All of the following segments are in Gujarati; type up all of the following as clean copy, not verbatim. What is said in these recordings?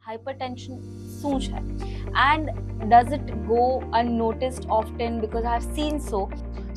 hypertension શું છે and does it go unnoticed often, because I have seen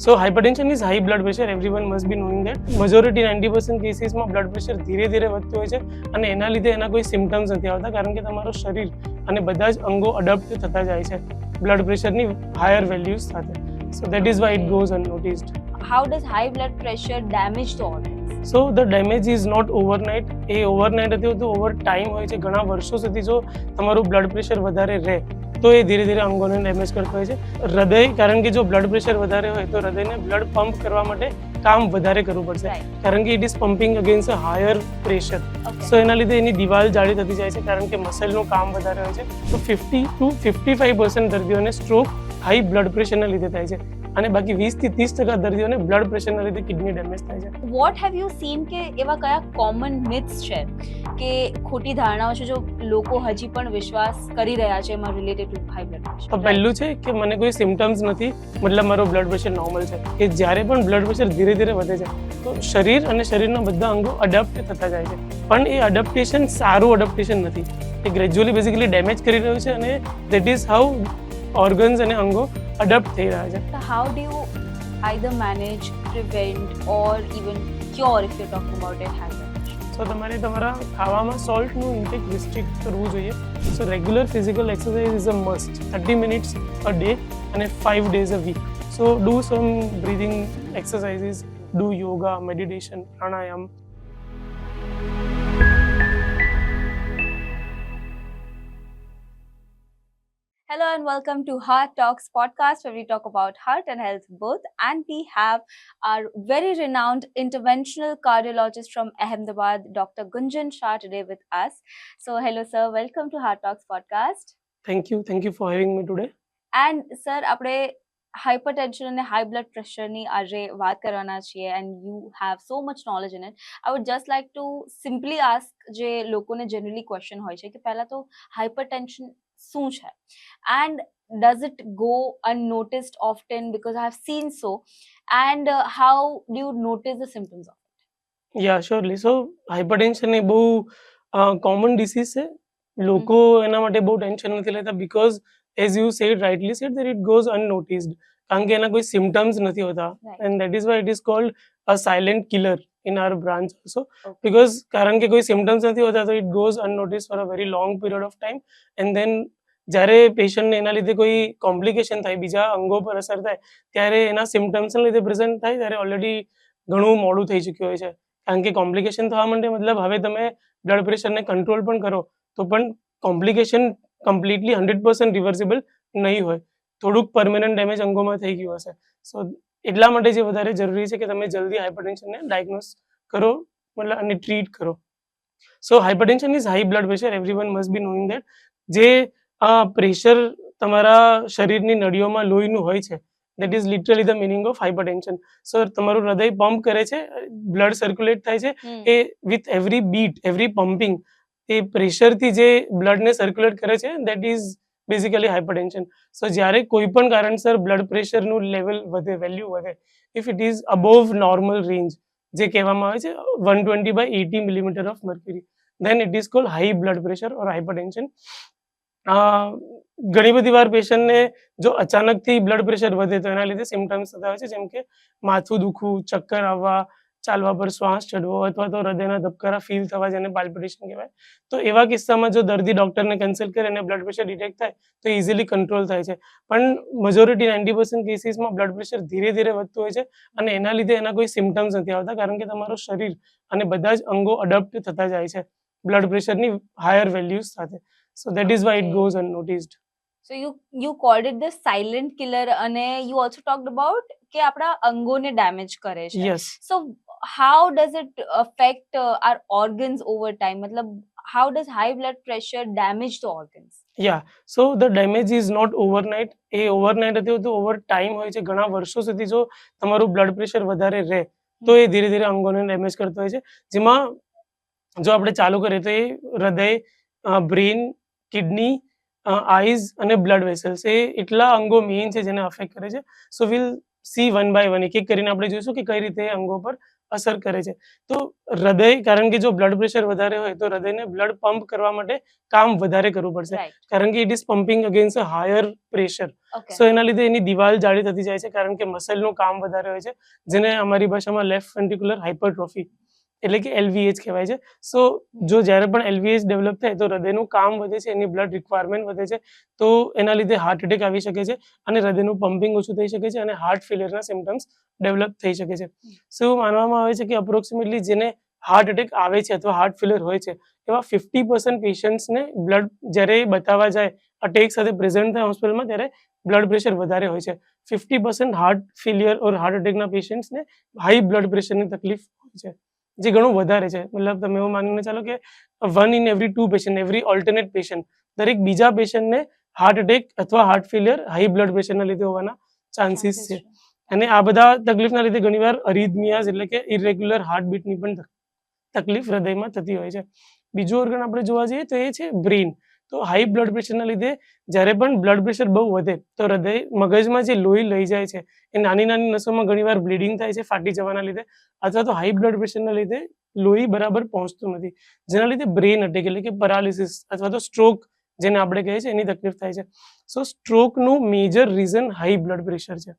So hypertension is high blood pressure. Everyone must be knowing that. Majority 90% કેસીસમાં બ્લડ પ્રેશર ધીરે ધીરે વધતું હોય છે અને એના લીધે એના કોઈ સિમ્ટમ્સ નથી આવતા, કારણ કે તમારું શરીર અને બધા જ અંગો અડપ્ટ થતા જાય છે બ્લડ પ્રેશરની હાયર વેલ્યુઝ સાથે. So that is why it goes unnoticed. how does high blood pressure damage the organs? So the damage is not overnight. A overnight નથી હોતું, ઓવર ટાઈમ હોય છે. ઘણા વર્ષો સુધી જો તમારું બ્લડ પ્રેશર વધારે રહે તો એ ધીરે ધીરે અંગોને ડેમેજ કરતો હોય છે. હૃદય, કારણ કે જો બ્લડ પ્રેશર વધારે હોય તો હૃદયને બ્લડ પંપ કરવા માટે કામ વધારે કરવું પડશે, Right. કારણ કે it is pumping against a higher pressure. Okay. સો એના લીધે એની દિવાલ જાડી થતી જાય છે, કારણ કે મસલનું કામ વધારે હોય છે. તો 50 to 55% દર્દીઓને સ્ટ્રોક હાઈ બ્લડ પ્રેશરના લીધે થાય છે અને બાકી 20 થી 30% દર્દીઓને બ્લડ પ્રેશરના લીધે કિડની ડેમેજ થાય છે. what have you seen કે એવા કયા કોમન મિથ્સ છે કે ખોટી ધારણાઓ છે જો લોકો હજી પણ વિશ્વાસ કરી રહ્યા છે એમાં related to high blood pressure? તો પહેલું છે કે મને કોઈ સિમ્ટમ્સ નથી, મતલબ મારો બ્લડ પ્રેશર નોર્મલ છે. કે જ્યારે પણ બ્લડ પ્રેશર ધીરે ધીરે વધે છે તો શરીર અને શરીરના બધા અંગો અડપ્ટ થતા જાય છે, પણ એ અડપ્ટેશન સારું અડપ્ટેશન નથી. એ ગ્રેજ્યુઅલી બેઝિકલી ડેમેજ કરી રહ્યું છે અને દેટ ઇઝ હાઉ ઓર્ગન્સ અને અંગો અડપ્ટ થઈ રહ્યા છે. So how do you either manage, prevent or even cure, if you're talking about it, high blood pressure? તો તમારે તમારા ખાવામાં સોલ્ટનું ઇન્ટેક રિસ્ટ્રિક્ટ કરવું જોઈએ. So regular physical exercise is a must, 30 minutes a day અને 5 days a week. So do some breathing exercises, do yoga, meditation, pranayama. Hello and welcome to Heart Talks podcast, where we talk about heart and health both. And we have our very renowned interventional cardiologist from Ahmedabad, Dr. Gunjan Shah, today with us. So hello sir, welcome to Heart Talks podcast. Thank you for having me today. And sir, આપણે hypertension અને high blood pressure ની આજે વાત કરવાના છીએ, and you have so much knowledge in it. I would just like to simply ask જે લોકોને generally question હોય છે કે પહેલા તો hypertension શું છે and does it go unnoticed often, because I have seen and how do you notice the symptoms of it? Yeah surely. So hypertension એ બહુ કોમન ડિસીઝ છે. લોકો એના માટે બહુ ટેન્શન નથી લેતા, because as you said rightly said that it goes unnoticed, કારણ કે એના કોઈ સિમ્ટમ્સ નથી હોતા. Right. And that is why it is called a silent killer in our branch also, Okay. Because કારણ કે કોઈ સિમ્ટમ્સ નથી હોતા તો it goes unnoticed for a very long period of time. And then જ્યારે પેશન્ટને એના લીધે કોઈ કોમ્પ્લિકેશન થાય, બીજા અંગો પર અસર થાય, ત્યારે એના સિમ્ટમ્સના લીધે પ્રેઝન્ટ થાય ત્યારે ઓલરેડી ઘણું મોડું થઈ ચૂક્યું હોય છે. કારણ કે કોમ્પ્લિકેશન થવા માંડે, મતલબ હવે તમે બ્લડ પ્રેશરને કંટ્રોલ પણ કરો તો પણ કોમ્પ્લિકેશન કમ્પ્લીટલી 100% રિવર્સિબલ નહીં હોય, થોડુંક પરમેનન્ટ ડેમેજ અંગોમાં થઈ ગયું હશે. સો એટલા માટે જે વધારે જરૂરી છે કે તમે જલ્દી હાઇપરટેન્શનને ડાયગ્નોસ કરો, મતલબ અને ટ્રીટ કરો. So hypertension is high blood pressure. Everyone must be knowing that. જે પ્રેશર તમારા શરીરની નળીઓમાં લોહીનું હોય છે, that is literally the meaning of hypertension. So તમારું હૃદય પંપ કરે છે, બ્લડ સર્ક્યુલેટ થાય છે, એ with every beat, every pumping એ પ્રેશરથી જે બ્લડને સર્ક્યુલેટ કરે છે, that is basically hypertension. So જ્યારે કોઈ પણ કારણસર બ્લડ પ્રેશરનું લેવલ વધે, વેલ્યુ વધે, if it is above normal range, જે કહેવામાં આવે છે 120/80 millimetre of mercury, then it is called high blood pressure or hypertension. ઘણી બધી વાર પેશન્ટને જો અચાનકથી બ્લડ પ્રેશર વધે તો એના લીધે સિમ્ટમ્સ થતા હોય છે, જેમ કે માથું દુખવું, ચક્કર આવવા, ચાલવા પર શ્વાસ ચડવો, અથવા તો હૃદયના ધબકારા ફીલ થવા, જેને પાલ્પિટેશન કહેવાય. તો એવા કિસ્સામાં જો દર્દી ડૉક્ટરને કન્સલ્ટ કરે અને બ્લડ પ્રેશર ડિટેક્ટ થાય તો ઇઝીલી કંટ્રોલ થાય છે. પણ મેજોરિટી 90% કેસીસમાં બ્લડ પ્રેશર ધીરે ધીરે વધતું હોય છે અને એના લીધે એના કોઈ સિમ્ટમ્સ નથી આવતા, કારણ કે તમારું શરીર અને બધા જ અંગો અડપ્ટ થતા જાય છે બ્લડ પ્રેશરની હાયર વેલ્યુઝ સાથે. So that is why it goes unnoticed. So you called it the silent killer, અને you also talked about કે આપણા અંગોને ડેમેજ કરે છે. Yes. So how does it affect our organs over time? मतलब how does high blood pressure damage the organs? Yeah so the damage is not overnight. એ ઓવરનાઇટ નથી હોતું, ઓવર ટાઈમ હોય છે. ઘણા વર્ષો સુધી જો તમારું બ્લડ પ્રેશર વધારે રહે તો એ ધીરે ધીરે અંગોને ડેમેજ કરતો હોય છે, જેમાં જો આપણે ચાલુ કરીએ તો એ હૃદય, બ્રેન, કિડની, આઈઝ અને બ્લડ વેસલ્સ, એ એટલા અંગો મેઇન છે જેને અફેક્ટ કરે છે. So will see one by one, એક એક કરીને આપણે જોઈશું કે કઈ રીતે અંગો પર અસર કરે છે. તો હૃદય, કારણ કે જો બ્લડ પ્રેશર વધારે હોય તો હૃદયને બ્લડ પંપ કરવા માટે કામ વધારે કરવું પડશે, રાઈટ. કારણ કે it is pumping against a higher pressure. Okay. So એના લીધે એની દિવાલ જાડી થતી જાય છે, કારણ કે મસલનું કામ વધારે હોય છે, જેને અમારી ભાષામાં લેફ્ટ વેન્ટ્રિક્યુલર હાઇપરટ્રોફી એટલે કે LVH કહેવાય છે. સો જો જ્યારે પણ LVH ડેવલપ થાય તો હૃદયનું કામ વધે છે, એની બ્લડ રિક્વાયરમેન્ટ વધે છે, તો એના લીધે હાર્ટ એટેક આવી શકે છે અને હૃદયનું પમ્પિંગ ઓછું થઈ શકે છે અને હાર્ટ ફેલિયરના સિમ્પટમ્સ ડેવલપ થઈ શકે છે. સો એવું માનવામાં આવે છે કે અપ્રોક્સિમેટલી જેને હાર્ટ એટેક આવે છે અથવા હાર્ટ ફેલિયર હોય છે એવા 50% પેશન્ટ્સને બ્લડ જ્યારે બતાવવા જાય, અટેક સાથે પ્રેઝન્ટ થાય હોસ્પિટલમાં, ત્યારે બ્લડ પ્રેશર વધારે હોય છે. 50% હાર્ટ ફેલિયર ઓર હાર્ટ એટેકના પેશન્ટ્સને હાઈ બ્લડ પ્રેશરની તકલીફ હોય છે, જે ઘણું વધારે છે. મતલબ તમે એવું માનીને ચાલો કે 1 in every 2 patient, every alternate patient, દરેક બીજા પેશન્ટને હાર્ટ એટેક અથવા હાર્ટ ફેલિયર હાઈ બ્લડ પ્રેશરના લીધે હોવાના ચાન્સીસ છે. અને આ બધા તકલીફના લીધે ઘણીવાર અરિથમિયાઝ એટલે કે ઇરેગ્યુલર હાર્ટબીટની પણ તકલીફ હૃદયમાં થતી હોય છે. બીજું ઓર્ગન આપણે જોવા જઈએ તો એ છે બ્રેઇન. તો હાઈ બ્લડ પ્રેશરના લીધે જ્યારે પણ બ્લડ પ્રેશર બહુ વધે તો હૃદય, મગજમાં જે લોહી લઈ જાય છે એ નાની નાની નસોમાં ઘણીવાર બ્લીડિંગ થાય છે ફાટી જવાના લીધે, અથવા તો હાઈ બ્લડ પ્રેશરના લીધે લોહી બરાબર પહોંચતું નથી, જેના લીધે બ્રેઇન અટેક એટલે કે પેરાલિસિસ અથવા તો સ્ટ્રોક જેને આપણે કહીએ છીએ એની તકલીફ થાય છે. સો સ્ટ્રોકનું major reason high blood pressure છે.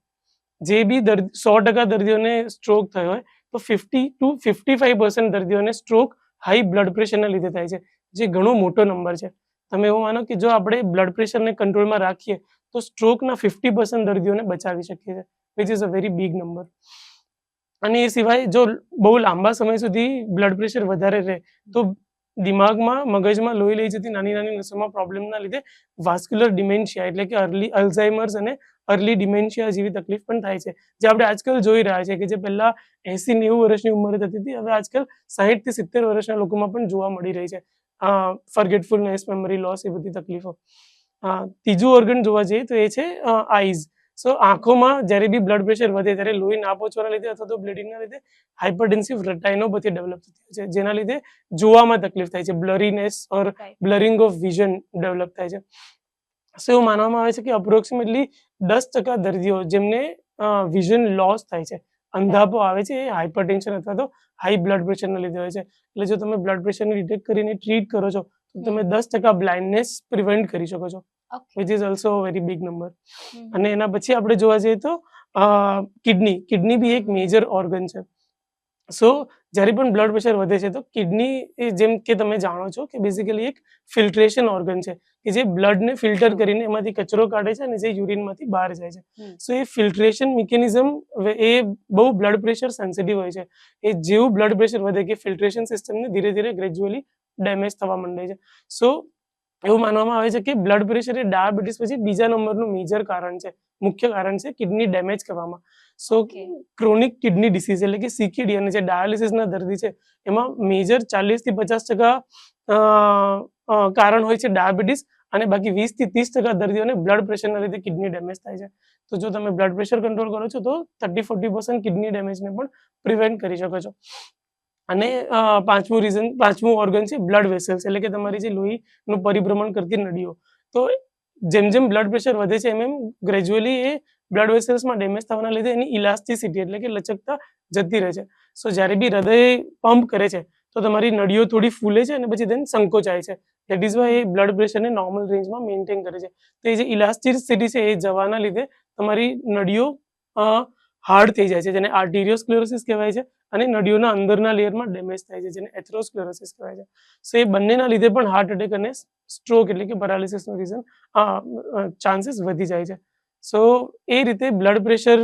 જે બી 100% દર્દીઓને સ્ટ્રોક થયો હોય તો 50 to 55% દર્દીઓને સ્ટ્રોક હાઈ બ્લડ પ્રેશરના લીધે થાય છે, જે ઘણો મોટો નંબર છે. તમે એવું માનો કે જો આપણે બ્લડ પ્રેશરને કંટ્રોલમાં રાખીએ તો સ્ટ્રોકના 50% દર્દીઓને બચાવી શકીએ છીએ, which is a very big number. અને એ સિવાય જો બહુ લાંબા સમય સુધી બ્લડ પ્રેશર વધારે રહે તો દિમાગમાં, મગજમાં લોહી લઈ જતી નાની નાની નસોમાં પ્રોબ્લેમના લીધે વાસ્ક્યુલર ડિમેન્શિયા એટલે કે અલ્ઝાઇમર્સ અને અર્લી ડિમેન્શિયા જેવી તકલીફ પણ થાય છે, જે આપણે આજકાલ જોઈ રહ્યા છીએ કે જે પહેલા 80-90 વર્ષની ઉંમરે થતી હતી, હવે આજકાલ 60 થી 70 વર્ષના લોકોમાં પણ જોવા મળી રહી છે. ફોરગેટફુલનેસ, મેમરી લોસ, એ બધી તકલીફો. ત્રીજું ઓર્ગન જોવા જઈએ તો એ છે આઈઝ. સો આંખોમાં જ્યારે બી બ્લડ પ્રેશર વધે ત્યારે લોહી ના પહોંચવાના લીધે અથવા તો બ્લીડિંગના લીધે હાઇપરટેન્સિવ રેટાઇનોપેથી ડેવલપ થતી હોય છે, જેના લીધે જોવામાં તકલીફ થાય છે, બ્લરીનેસ ઓર બ્લરિંગ ઓફ વિઝન ડેવલપ થાય છે. સો એવું માનવામાં આવે છે કે અપ્રોક્સિમેટલી 10% દર્દીઓ જેમને વિઝન લોસ થાય છે, અંધાપો આવે છે, એ હાઇપરટેન્શન અથવા તો હાઈ બ્લડ પ્રેશરના લીધે હોય છે. એટલે જો તમે બ્લડ પ્રેશરને ડિટેક્ટ કરીને ટ્રીટ કરો છો તો તમે 10% બ્લાઇન્ડનેસ પ્રિવેન્ટ કરી શકો છો, which is also very big number. અને એના પછી આપણે જોવા જઈએ તો કિડની બી એક મેજર ઓર્ગન છે. સો જ્યારે પણ બ્લડ પ્રેશર વધે છે તો કિડની, જેમ કે તમે જાણો છો કે બેઝિકલી એક ફિલ્ટ્રેશન ઓર્ગન છે કે જે બ્લડને ફિલ્ટર કરીને એમાંથી કચરો કાઢે છે અને જે યુરિનમાંથી બહાર જાય છે. સો એ ફિલ્ટ્રેશન મિકેનિઝમ એ બહુ બ્લડ પ્રેશર સેન્સિટિવ હોય છે. એ જેવું બ્લડ પ્રેશર વધે કે ફિલ્ટ્રેશન સિસ્ટમને ધીરે ધીરે ગ્રેજ્યુઅલી ડેમેજ થવા માંડે છે. સો એવું માનવામાં આવે છે કે બ્લડ પ્રેશર એ ડાયાબિટીસ પછી બીજા નંબરનું મેજર કારણ છે, મુખ્ય કારણ છે કિડની ડેમેજ કરવામાં. સો ક્રોનિક કિડની ડિસીઝ એટલે કે CKD અને જે ડાયાલિસિસના દર્દી છે એમાં મેજર 40 થી 50% કારણ હોય છે ડાયાબિટીસ, અને બાકી 20 થી 30% દર્દીઓને બ્લડ પ્રેશરના લીધે કિડની ડેમેજ થાય છે. તો જો તમે બ્લડ પ્રેશર કંટ્રોલ કરો છો તો 30-40% કિડની ડેમેજને પણ પ્રિવેન્ટ કરી શકો છો. અને પાંચમું ઓર્ગન છે બ્લડ વેસલ્સ એટલે કે તમારી જે લોહીનું પરિભ્રમણ કરતી નળીઓ. તો જેમ જેમ બ્લડ પ્રેશર વધે છે એમ ગ્રેજ્યુઅલી એ બ્લડ વેસલ્સમાં ડેમેજ થવાના લીધે એની ઇલાસ્ટિસિટી એટલે કે લચકતા જતી રહે છે. સો જ્યારે બી હૃદય પંપ કરે છે તો તમારી નળીઓ થોડી ફૂલે છે અને પછી દેન સંકોચાય છે. That is Y A blood પ્રેશરને નોર્મલ રેન્જમાં મેન્ટેન કરે છે. તો એ જે ઇલાસ્ટિસિટી છે એ જવાના લીધે તમારી નળીઓ હાર્ડ થઈ જાય છે, જેને આર્ટેરિયોસ્ક્લેરોસિસ કહેવાય છે, અને નળીઓના અંદરના લેયરમાં ડેમેજ થાય છે, જેને એથેરોસ્ક્લેરોસિસ કહેવાય છે. સો એ બંનેના લીધે પણ હાર્ટ એટેક અને સ્ટ્રોક એટલે કે પેરાલિસિસનું રીઝન ચાન્સીસ વધી જાય છે. સો એ રીતે બ્લડ પ્રેશર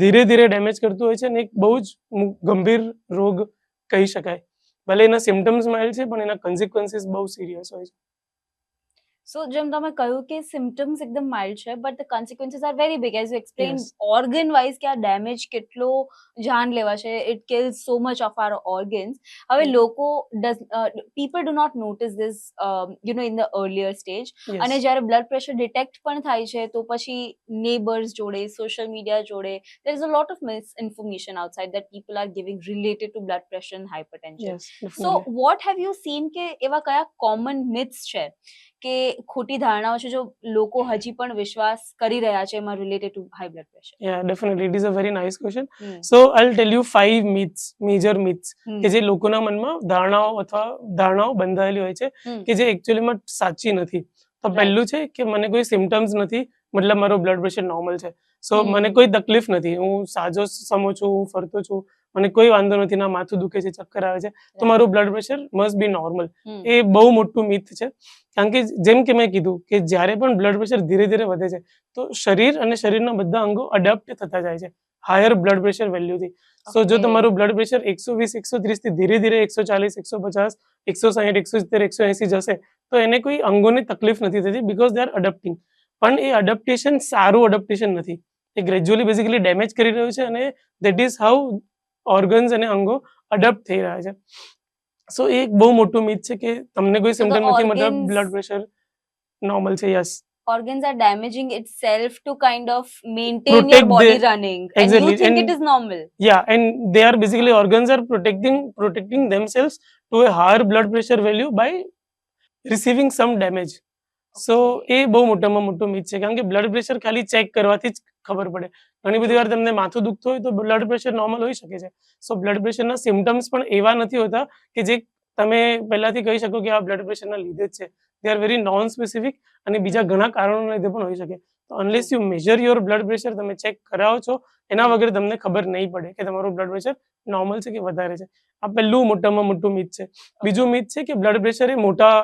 ધીરે ધીરે ડેમેજ કરતું હોય છે અને એક બહુ જ ગંભીર રોગ કહી શકાય. ભલે એના સિમ્પટમ્સ માઇલ્ડ છે પણ એના કન્સિક્વન્સીસ બહુ સિરિયસ હોય છે. સો જેમ તમે કહ્યું કે સિમ્પટમ્સ એકદમ માઇલ્ડ છે but the consequences are very big, as you explain organ wise કે આ ડેમેજ કેટલો જાનલેવા છે, it kills so much of our organs. હવે લોકો people do not notice this in the earlier stage, અને જ્યારે બ્લડ પ્રેશર ડિટેક્ટ પણ થાય છે તો પછી નેબર્સ જોડે, સોશિયલ મીડિયા જોડે there is a lot of misinformation outside that people are giving related to blood pressure and hypertension. So what have you seen કે એવા કયા કોમન મિથ્સ છે કે ખોટી ધારણાઓ છે જો લોકો હજી પણ વિશ્વાસ કરી રહ્યા છે એમાં related to high blood pressure? Yeah, definitely. It is a very nice question. So I'll tell you 5 myths, major myths કે જે લોકોના મનમાં ધારણાઓ બંધાયેલી હોય છે કે જે એકચ્યુઅલીમાં સાચી નથી. તો પહેલું છે કે મને કોઈ સિમ્પટમ્સ નથી, મતલબ મારો બ્લડ પ્રેશર નોર્મલ છે. સો મને કોઈ તકલીફ નથી, હું સાજો સમો છું, હું ફરતો છું, મને કોઈ વાંધો નથી, ના માથું દુખે છે, ચક્કર આવે છે, તો મારું blood pressure must be normal. એ બહુ મોટું મિથ છે. કારણ કે જેમ કે મેં કીધું કે જ્યારે પણ બ્લડ પ્રેશર ધીરે ધીરે વધે છે તો શરીર અને શરીરના બધા અંગો અડેપ્ટ થતા જાય છે હાયર બ્લડ પ્રેશર વેલ્યુથી. સો જો તમારું બ્લડ પ્રેશર 120 130 થી ધીરે ધીરે 140 150 160 170 180 જશે તો એને કોઈ અંગોની તકલીફ નથી થતી, બીકોઝ દે આર અડેપ્ટિંગ. પણ એ અડેપ્ટેશન સારું અડેપ્ટેશન નથી, એ ગ્રેજ્યુઅલી બેઝિકલી ડેમેજ કરી રહ્યું છે અને દેટ ઇઝ હાઉ ઓર્ગન્સ અને અંગો અડેપ્ટ થઈ રહ્યા છે. સો એ એક બહુ મોટું મિથ છે કે તમને કોઈ સિમ્પટમ નથી, મતલબ બ્લડ પ્રેશર નોર્મલ છે. Yes, organs are damaging itself to kind of maintain your body running, and you think it is normal. Yeah, and they are basically organs are protecting themselves to a higher blood pressure value by receiving some damage. સો એ બહુ મોટામાં મોટું મિથ છે. કારણ કે બ્લડ પ્રેશર ખાલી ચેક કરવાથી જ ખબર પડે. ઘણી બધી વાર તમને માથું દુખતું હોય તો બ્લડ પ્રેશર નોર્મલ હોઈ શકે છે. સો બ્લડ પ્રેશરના સિમ્પટમ્સ પણ એવા નથી હોતા કે જે તમે પહેલાથી કહી શકો કે આ બ્લડ પ્રેશરના લીધે જ છે. They are very non specific અને બીજા ઘણા કારણોના લીધે પણ હોઈ શકે. તો unless you major your blood pressure, તમે ચેક કરાવો છો, એના વગર તમને ખબર નહીં પડે કે તમારું બ્લડ પ્રેશર નોર્મલ છે કે વધારે છે. આ પહેલું મોટામાં મોટું મિથ છે. બીજું મિથ છે કે બ્લડ પ્રેશર એ મોટા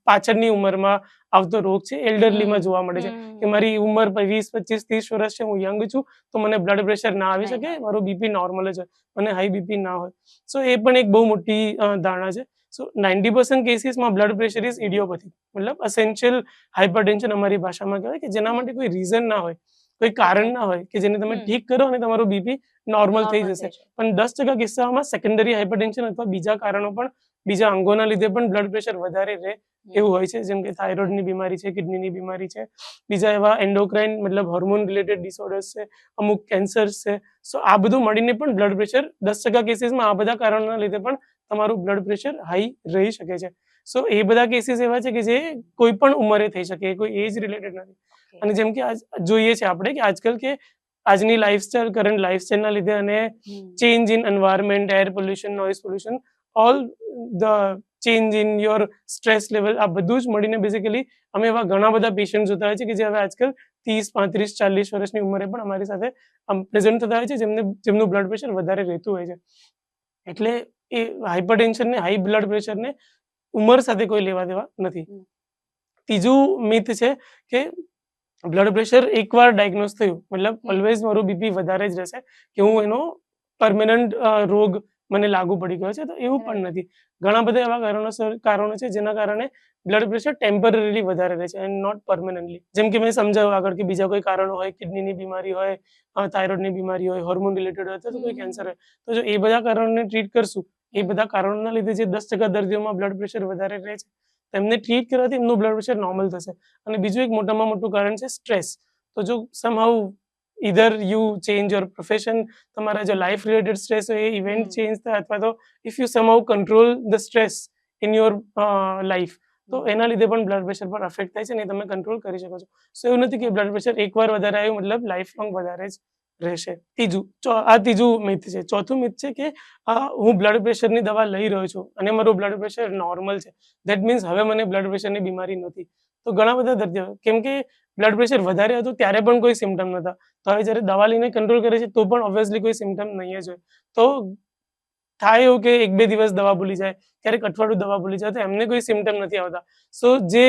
પાછળની ઉંમરમાં આવતો રોગ છે, એલ્ડરલીમાં જોવા મળે છે કે મારી ઉંમર 20 25 30 વર્ષ છે, હું યંગ છું, તો મને બ્લડ પ્રેશર ના આવી શકે, મારું બીપી નોર્મલ જ હોય, મને હાઈ બીપી ના હોય. સો એ પણ એક બહુ મોટી ધારણા છે. સો 90% કેસીસમાં બ્લડ પ્રેશર ઇઝ ઇડિયોપેથિક, મતલબ અસેન્શિયલ હાઇપરટેન્શન અમારી ભાષામાં કહેવાય, કે જેના માટે કોઈ રીઝન ના હોય, કોઈ કારણ ના હોય, કે જેને તમે ઠીક કરો અને તમારું બીપી નોર્મલ થઈ જશે. પણ 10% કિસ્સામાં સેકન્ડરી હાઇપરટેન્શન અથવા બીજા કારણો પણ, બીજા અંગોના લીધે પણ બ્લડ પ્રેશર વધારે રહે એવું હોય છે. જેમ કે થાઇરોઇડની બીમારી છે, કિડનીની બીમારી છે, બીજા એવા એન્ડોક્રાઇન મતલબ હોર્મોન રિલેટેડ ડિસઓર્ડર્સ છે, અમુક કેન્સર્સ છે. સો આ બધું મળીને પણ બ્લડ પ્રેશર 10% કેસીસમાં આ બધા કારણોના લીધે પણ તમારું બ્લડ પ્રેશર હાઈ રહી શકે છે. સો એ બધા કેસીસ એવા છે કે જે કોઈ પણ ઉંમરે થઈ શકે, કોઈ એજ રિલેટેડ નથી. અને જેમ કે જોઈએ છે આપણે કે આજકાલ કે આજની લાઈફસ્ટાઈલ, કરંટ લાઈફસ્ટાઈલના લીધે અને change in environment, air pollution, noise pollution, all the change in your stress level, આ બધું જ મળીને બેઝિકલી અમે એવા ઘણા બધા પેશન્ટ જોતા હોય છે કે જે હવે આજકાલ 30 35 40 વર્ષની ઉંમરે પણ અમારી સાથે પ્રેઝન્ટ થતા હોય છે, જેમનું બ્લડ પ્રેશર વધારે રહેતું હોય છે. એટલે એ હાઇપરટેન્શન ને હાઈ બ્લડ પ્રેશરને ઉંમર સાથે કોઈ લેવા દેવા નથી. ત્રીજું મિથ છે કે બ્લડ પ્રેશર એકવાર ડાયગ્નોઝ થયું મતલબ ઓલવેઝ મારું બીપી વધારે જ રહેશે, કે હું એનો પરમેનન્ટ રોગ મને લાગુ પડી ગયો છે, તો એવું પણ નથી. ઘણા બધા એવા કારણો છે જેના કારણે બ્લડ પ્રેશર ટેમ્પરરીલી વધારે રહે છે એન્ડ નોટ પરમેનન્ટલી. જેમ કે મેં સમજાવ્યું આગળ કે બીજા કોઈ કારણો હોય, કિડનીની બીમારી હોય, થાઇરોઇડની બીમારી હોય, હોર્મોન રિલેટેડ હોય, તો કોઈ કેન્સર હોય, તો જો એ બધા કારણોને ટ્રીટ કરશું, એ બધા કારણોના લીધે જે 10% દર્દીઓમાં બ્લડ પ્રેશર વધારે રહે છે તેમને ટ્રીટ કરવાથી એમનું બ્લડ પ્રેશર નોર્મલ થશે. અને બીજું એક મોટામાં મોટું કારણ છે સ્ટ્રેસ. તો જો સમહાઉ either you change your profession, તમારા જો લાઈફ રિલેટેડ સ્ટ્રેસ હોય એ ઇવેન્ટ ચેન્જ થાય, અથવા તો if you સમહાઉ control the stress in your life, તો એના લીધે પણ બ્લડ પ્રેશર પર અફેક્ટ થાય છે ને તમે કંટ્રોલ કરી શકો છો. સો એવું નથી કે બ્લડ પ્રેશર એકવાર વધારે આવ્યું મતલબ લાઈફ લોંગ વધારે જ રહેશે. ત્રીજું મિથ છે. ચોથું મિથ છે કે હું બ્લડ પ્રેશરની દવા લઈ રહ્યો છું અને મારું બ્લડ પ્રેશર નોર્મલ છે, ધેટ મીન્સ હવે મને બ્લડ પ્રેશરની બીમારી નથી. તો ઘણા બધા દર્દીઓ, કેમ કે બ્લડ પ્રેશર વધારે હતું ત્યારે પણ કોઈ સિમ્પટમ નહોતા, તો હવે જ્યારે દવા લઈને કંટ્રોલ કરે છે તો પણ ઓબ્વિયસલી કોઈ સિમ્પટમ નહીં જ હોય. તો થાય એવું કે 1-2 દિવસ દવા ભૂલી જાય, ક્યારેક અઠવાડિયું દવા ભૂલી જાય, તો એમને કોઈ સિમ્પટમ નથી આવતા. સો જે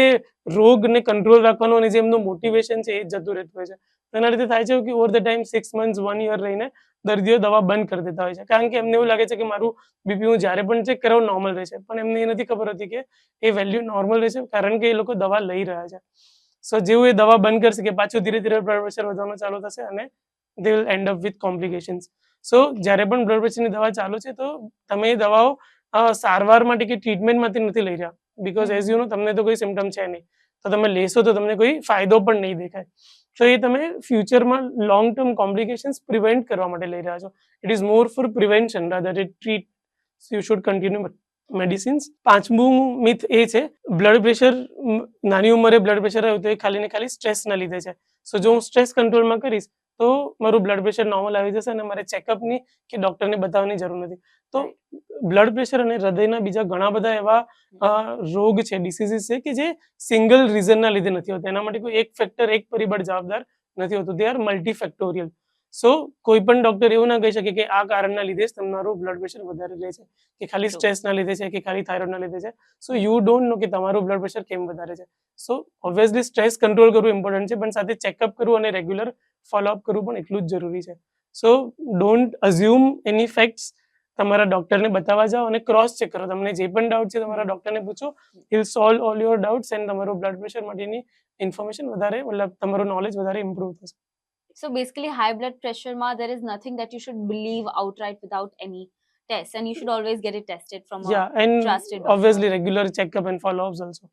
રોગને કંટ્રોલ રાખવાનું અને જે એમનું મોટિવેશન છે એ જતું રહેતું હોય છે. એના લીધે થાય છે કે over the time 6 months 1 year રહીને દર્દીઓ દવા બંધ કરી દેતા હોય છે, કારણ કે એમને એવું લાગે છે કે મારું બીપી હું જ્યારે પણ ચેક કરાવું નોર્મલ રહે છે, પણ એમને એ નથી ખબર હતી કે એ વેલ્યુ નોર્મલ રહે છે કારણ કે એ લોકો દવા લઈ રહ્યા છે. સો જેવું એ દવા બંધ કરશે કે પાછું ધીરે ધીરે બ્લડ પ્રેશર વધવાનું ચાલુ થશે અને they will end up with complications. So જ્યારે પણ બ્લડ પ્રેશરની દવા ચાલુ છે તો તમે એ દવાઓ સારવાર માટે કે ટ્રીટમેન્ટ માટે નથી લઈ રહ્યા, બીકોઝ એઝ યુ નો તમને તો કોઈ સિમ્પટમ છે નહીં, તો તમે લેશો તો તમને કોઈ ફાયદો પણ નહીં દેખાય. તો એ તમે ફ્યુચરમાં લોંગ ટર્મ કોમ્પ્લિકેશન્સ પ્રિવેન્ટ કરવા માટે લઈ રહ્યા છો. It is more for prevention rather than treat. You should continue medicines. 5મું મિથ એ છે બ્લડ પ્રેશર, નાની ઉંમરે બ્લડ પ્રેશર આવ્યું તો એ ખાલી ને ખાલી સ્ટ્રેસના લીધે છે. સો જો હું સ્ટ્રેસ કંટ્રોલમાં કરીશ તો મારું બ્લડ પ્રેશર નોર્મલ આવી જશે અને મારે ચેકઅપની કે ડૉક્ટરને બતાવવાની જરૂર નથી. તો બ્લડ પ્રેશર અને હૃદયના બીજા ઘણા બધા એવા રોગ છે, ડિસીઝીસ છે કે જે સિંગલ રીઝનના લીધે નથી હોતા. એના માટે કોઈ એક ફેક્ટર, એક પરિબળ જવાબદાર નથી હોતું. They are મલ્ટીફેક્ટોરિયલ. સો કોઈ પણ ડૉક્ટર એવું ના કહી શકે કે આ કારણના લીધે જ તમારું બ્લડ પ્રેશર વધારે રહે છે, કે ખાલી True. સ્ટ્રેસના લીધે છે, કે ખાલી થાઇરોઇડના લીધે છે. સો યુ ડોન્ટ નો કે તમારું બ્લડ પ્રેશર કેમ વધારે છે. સો ઓબ્વિયસલી સ્ટ્રેસ કંટ્રોલ કરવું ઇમ્પોર્ટન્ટ છે, પણ સાથે ચેકઅપ કરવું અને રેગ્યુલર ફોલોઅપ કરવું પણ એટલું જ જરૂરી છે. સો ડોન્ટ અઝ્યુમ એની ફેક્ટ્સ. તમારા ડૉક્ટરને બતાવવા જાઓ અને ક્રોસ ચેક કરો. તમને જે પણ ડાઉટ છે તમારા ડૉક્ટરને પૂછો. He will solve all your doubts and તમારું બ્લડ પ્રેશર માટેની ઇન્ફોર્મેશન વધારે, મતલબ તમારું નોલેજ વધારે ઇમ્પ્રૂવ થશે. So basically, high blood pressure ma, there is nothing that you should believe outright without any test, and you should always get it tested from a Yeah, and trusted doctor. obviously regular checkup and follow-ups also.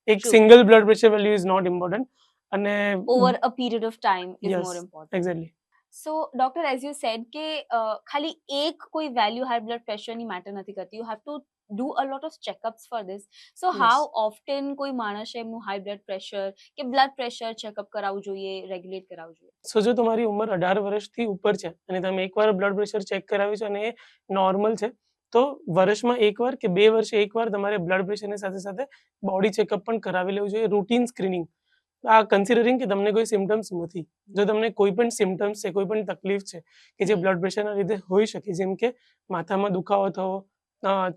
એક True. Single blood pressure value is not important અને Over a period of time is yes, more important. exactly. So doctor, as you said કે ખાલી એક કોઈ value high blood pressure ની matter નથી કરતી. You have to do a lot of checkups for this. So Yes. how often કોઈ માણસે એમનું high blood pressure કે blood pressure checkup કરાવવું જોઈએ, regulate કરાવવું જોઈએ? સો જો તમારી ઉંમર 18 વર્ષથી ઉપર છે અને તમે એકવાર બ્લડ પ્રેશર ચેક કરાવ્યું છે અને એ નોર્મલ છે, તો વર્ષમાં એકવાર કે 2 વર્ષે એકવાર તમારે બ્લડ પ્રેશરની સાથે સાથે બોડી ચેકઅપ પણ કરાવી લેવું જોઈએ, રૂટીન સ્ક્રીનિંગ. આ કન્સિડરિંગ કે તમને કોઈ સિમ્પટમ્સ નથી. જો તમને કોઈ પણ સિમ્પટમ્સ છે, કોઈ પણ તકલીફ છે કે જે બ્લડ પ્રેશરના લીધે હોઈ શકે, જેમ કે માથામાં દુખાવો થવો,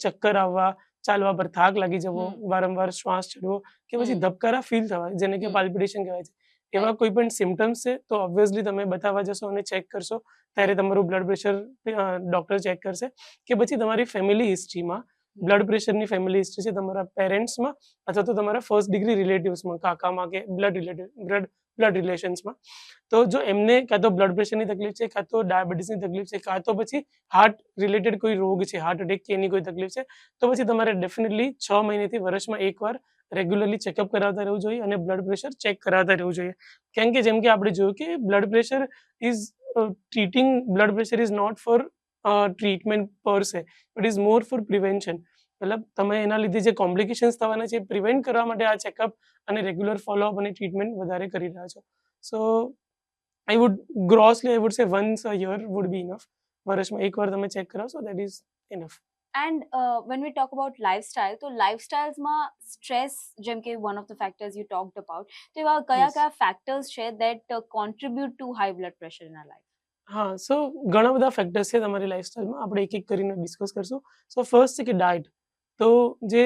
ચક્કર આવવા, ચાલવા પર થાક લાગી જવો, વારંવાર શ્વાસ ચડવો કે પછી ધબકારા ફીલ થવા, જેને કે પાલ્પિટેશન કહેવાય છે, એવા કોઈ પણ સિમ્પટમ્સ છે તો ઓબ્વિયસલી તમે બતાવવા જશો અને ચેક કરશો, ત્યારે તમારું બ્લડ પ્રેશર ડૉક્ટર ચેક કરશે. કે પછી તમારી ફેમિલી હિસ્ટ્રીમાં બ્લડ પ્રેશરની ફેમિલી હિસ્ટ્રી છે તમારા પેરેન્ટ્સમાં અથવા તો તમારા ફર્સ્ટ ડિગ્રી રિલેટિવ્સમાં, કાકામાં કે બ્લડ રિલેશન્સમાં, તો જો એમને કાં તો બ્લડ પ્રેશરની તકલીફ છે, કાં તો ડાયાબિટીસની તકલીફ છે, કાં તો પછી હાર્ટ રિલેટેડ કોઈ રોગ છે, હાર્ટ અટેક કે એની કોઈ તકલીફ છે, તો પછી તમારે ડેફિનેટલી 6 મહિનેથી વર્ષમાં એકવાર રેગ્યુલરલી ચેકઅપ કરાવતા રહેવું જોઈએ અને બ્લડ પ્રેશર ચેક કરાવતા રહેવું જોઈએ. કેમ કે જેમ કે આપણે જોયું કે blood pressure is blood pressure is not for treatment per se, it is more for prevention. મતલબ તમે એના લીધે જે કોમ્પ્લિકેશન્સ થવાના છે પ્રિવેન્ટ કરવા માટે આ ચેકઅપ અને રેગ્યુલર ફોલોઅપ અને ટ્રીટમેન્ટ વધારે કરી રહ્યા છો. So I would say once a year would be enough. વર્ષમાં એકવાર તમે ચેક કરાવશો, that is enough. And when we talk about lifestyle, તો lifestylesમાં stress જેમ કે one of the factors you talked about, તો એવા કયા કયા factors છે that contribute to high blood pressure in our life? હા, સો ઘણા બધા ફેક્ટર્સ છે તમારી લાઈફસ્ટાઈલમાં, આપણે એક એક કરીને ડિસ્કસ કરશું. સો ફર્સ્ટ છે કે ડાયટ. તો જે